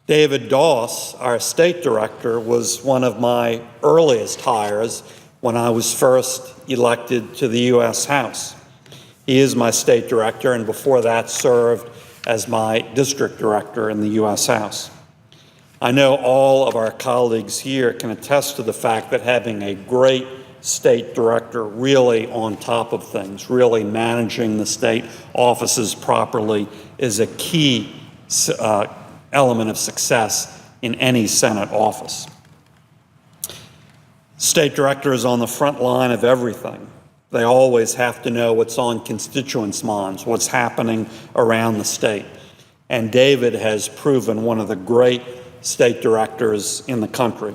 David Doss, our state director, was one of my earliest hires when I was first elected to the U.S. House. He is my state director, and before that served as my district director in the U.S. House. I know all of our colleagues here can attest to the fact that having a great state director really on top of things, really managing the state offices properly, is a key element of success in any Senate office. State director is on the front line of everything. They always have to know what's on constituents' minds, what's happening around the state. And David has proven one of the great state directors in the country.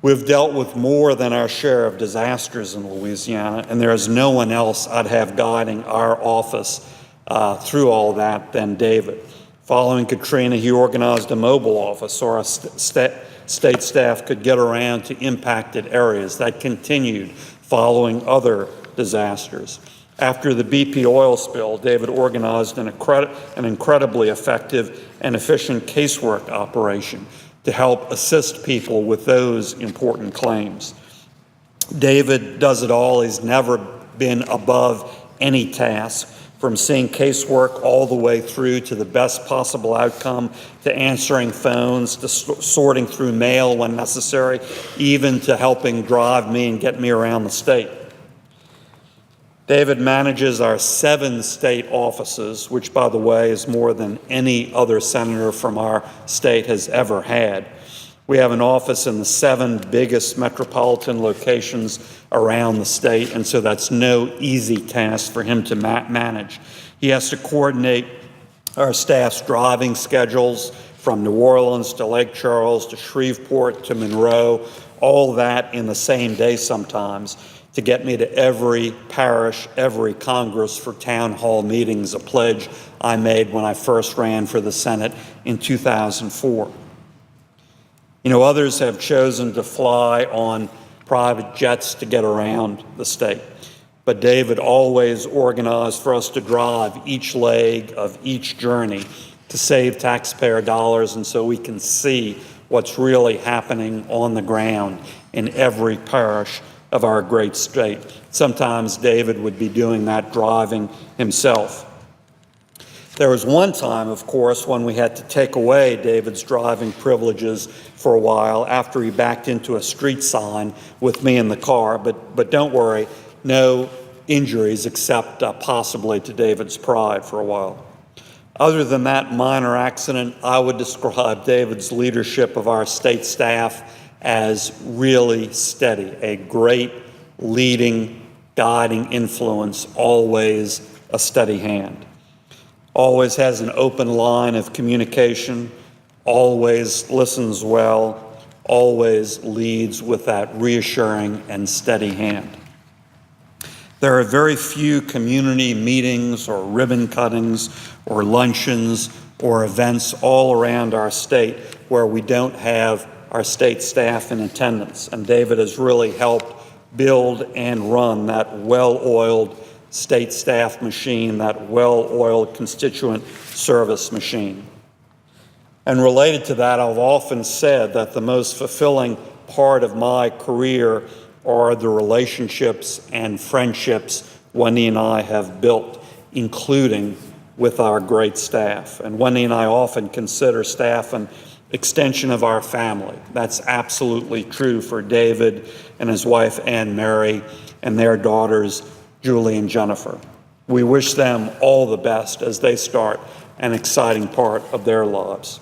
We've dealt with more than our share of disasters in Louisiana, and there is no one else I'd have guiding our office through all that than David. Following Katrina, he organized a mobile office so our state staff could get around to impacted areas. That continued following other disasters. After the BP oil spill, David organized an incredibly effective and efficient casework operation to help assist people with those important claims. David does it all. He's never been above any task, from seeing casework all the way through to the best possible outcome, to answering phones, to sorting through mail when necessary, even to helping drive me and get me around the state. David manages our 7 state offices, which, by the way, is more than any other senator from our state has ever had. We have an office in the 7 biggest metropolitan locations around the state, and so that's no easy task for him to manage. He has to coordinate our staff's driving schedules from New Orleans to Lake Charles to Shreveport to Monroe, all that in the same day sometimes, to get me to every parish, every Congress for town hall meetings, a pledge I made when I first ran for the Senate in 2004. You know, others have chosen to fly on private jets to get around the state, but David always organized for us to drive each leg of each journey to save taxpayer dollars, and so we can see what's really happening on the ground in every parish of our great state. Sometimes David would be doing that driving himself. There was one time, of course, when we had to take away David's driving privileges for a while after he backed into a street sign with me in the car, but don't worry, no injuries except possibly to David's pride for a while. Other than that minor accident, I would describe David's leadership of our state staff as really steady, a great leading, guiding influence, always a steady hand. Always has an open line of communication, always listens well, always leads with that reassuring and steady hand. There are very few community meetings or ribbon cuttings or luncheons or events all around our state where we don't have our state staff in attendance, and David has really helped build and run that well-oiled state staff machine, that well-oiled constituent service machine. And related to that, I've often said that the most fulfilling part of my career are the relationships and friendships Wendy and I have built, including with our great staff. And Wendy and I often consider staff an extension of our family. That's absolutely true for David and his wife, Ann Mary, and their daughters, Julie and Jennifer. We wish them all the best as they start an exciting part of their lives.